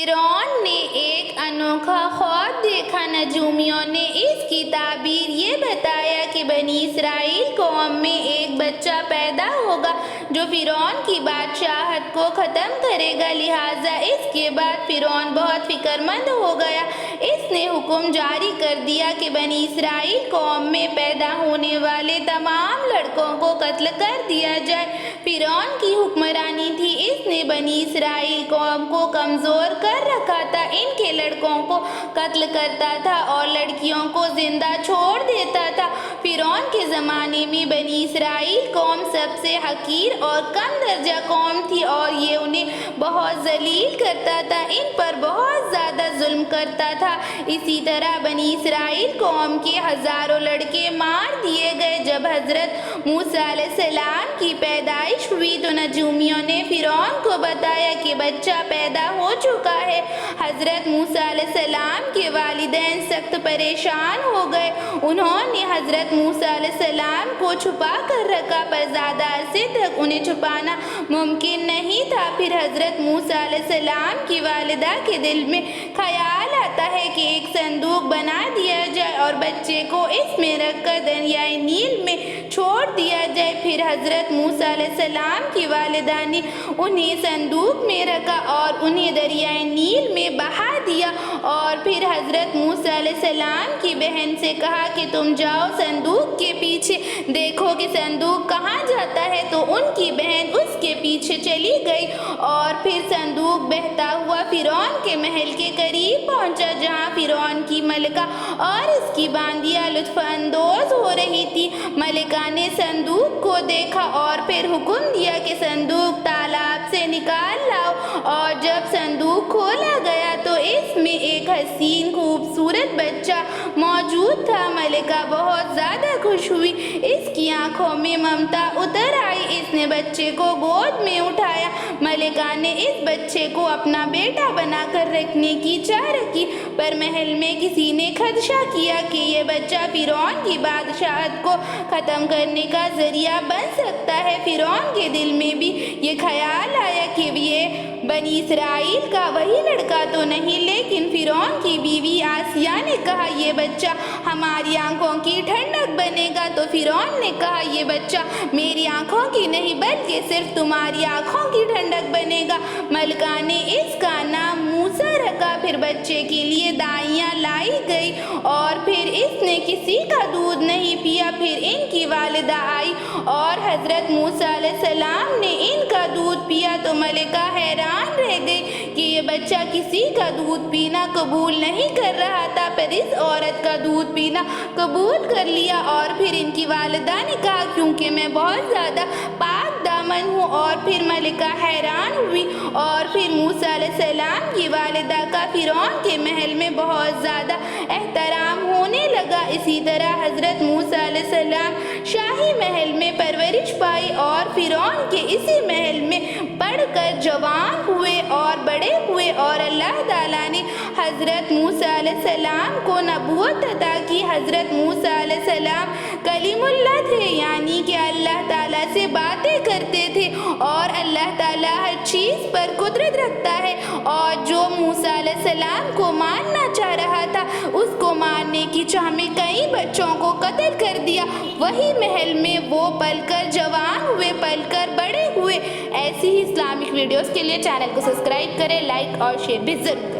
فرعون نے ایک انوکھا خواب دیکھا۔ نجومیوں نے اس کی تعبیر یہ بتایا کہ بنی اسرائیل قوم میں ایک بچہ پیدا ہوگا جو فرعون کی بادشاہت کو ختم کرے گا، لہٰذا اس کے بعد فرعون بہت فکر مند ہو گیا۔ اس نے حکم جاری کر دیا کہ بنی اسرائیل قوم میں پیدا ہونے والے تمام لڑکوں کو قتل کر دیا جائے۔ فرعون کی حکمرانی تھی، اس نے بنی اسرائیل قوم کو کمزور کر رکھا تھا، ان کے لڑکوں کو قتل کرتا تھا اور لڑکیوں کو زندہ چھوڑ دیتا تھا۔ فرعون کے زمانے میں بنی اسرائیل قوم سب سے حقیر اور کم درجہ قوم تھی اور یہ انہیں بہت ذلیل کرتا تھا، ان پر بہت زیادہ ظلم کرتا تھا۔ اسی طرح بنی اسرائیل قوم کے ہزاروں لڑکے مار دیے گئے۔ جب حضرت موسیٰ علیہ السلام کی پیدائش ہوئی تو نجومیوں نے فرعون کو بتایا کہ بچہ پیدا ہو چکا ہے۔ حضرت موسیٰ علیہ السلام کے والدین سخت پریشان ہو گئے، انہوں نے حضرت موسیٰ علیہ السلام کو چھپا کر رکھا، پر زیادہ عرصے تک انہیں چھپانا ممکن نہیں تھا۔ پھر حضرت موسیٰ علیہ السلام کی والدہ کے دل میں خیال آتا ہے کہ ایک صندوق بنا دیا جائے اور بچے کو اس میں رکھ کر دریائے نیل میں چھوڑ دیا جائے۔ پھر حضرت موسیٰ علیہ السلام کی والدہ نے انہیں صندوق میں رکھا اور انہیں دریائے نیل میں بہا دیا، اور پھر حضرت موسیٰ علیہ السلام کی بہن سے کہا کہ تم جاؤ صندوق کے پیچھے دیکھو کہ صندوق کہاں جاتا ہے، تو ان کی بہن اس کے پیچھے چلی گئی اور پھر صندوق بہتا ہوا فرعون کے محل کے قریب پہنچا، جہاں فرعون کی ملکہ اور اس کی باندیاں لطف اندوز ہو رہی تھی۔ ملکہ نے صندوق کو دیکھا اور پھر حکم دیا کہ صندوق تالاب سے نکال لاؤ، اور جب صندوق کھولا گیا تو اس میں ایک حسین خوبصورت بچہ موجود تھا۔ ملکہ بہت زیادہ خوش ہوئی، اس کی آنکھوں میں ممتا اتر آئی، اس نے بچے کو گود میں اٹھایا۔ ملکہ نے اس بچے کو اپنا بیٹا بنا کر رکھنے کی چاہ رکھی، پر محل میں کسی نے خدشہ کیا کہ یہ بچہ فرعون کی بادشاہت کو ختم کرنے کا ذریعہ بن سکتا ہے۔ فرعون کے دل میں بھی یہ خیال آیا کہ یہ بنی اسرائیل کا وہی لڑکا تو نہیں، لیکن فرعون کی بیوی آسیہ نے کہا یہ بچہ ہماری آنکھوں کی ٹھنڈک بنے گا، تو فرعون نے کہا یہ بچہ میری آنکھوں کی نہیں بلکہ صرف تمہاری آنکھوں کی ٹھنڈک بنے گا۔ ملکہ نے اس کا نام موسیٰ رکھا۔ پھر بچے کے لیے دائیاں لائی گئی اور پھر اس نے کسی کا دودھ نہیں پیا۔ پھر ان کی والدہ آئی اور حضرت موسیٰ علیہ السلام نے ان کا دودھ پیا تو ملکہ حیران رہ گئی کہ یہ بچہ کسی کا دودھ پینا قبول نہیں کر رہا تھا، پر اس عورت کا دودھ پینا قبول کر لیا۔ اور پھر ان کی والدہ نے کہا کیونکہ میں بہت زیادہ پاک دامن ہوں۔ اور پھر ملکہ حیران ہوئی، اور پھر موسیٰ علیہ السلام کی والدہ کا فرعون کے محل میں بہت زیادہ احترام ہونے لگا۔ اسی طرح حضرت موسیٰ علیہ السلام شاہی محل میں پرورش پائی اور فرعون کے اسی محل میں پڑھ کر جوان ہوئے اور بڑے ہوئے، اور اللہ تعالیٰ نے حضرت موسیٰ علیہ السلام کو نبوت عطا کی۔ حضرت موسیٰ علیہ السلام کلیم اللہ تھے، یعنی کہ اللہ تعالیٰ سے باتیں کرتے تھے، اور اللہ تعالیٰ ہر چیز پر قدرت رکھتا ہے، اور جو موسیٰ علیہ السلام کو مارنا چاہ رہا تھا اس کو مارنے کی چاہ میں کئی بچوں کو قتل کر دیا۔ وہی محل میں وہ پل کر جوان ہوئے، پل کر بڑے ہوئے۔ ایسی ہی اسلامک ویڈیوز کے لیے چینل کو سبسکرائب کریں، لائک اور شیئر بھی ضرور کریں۔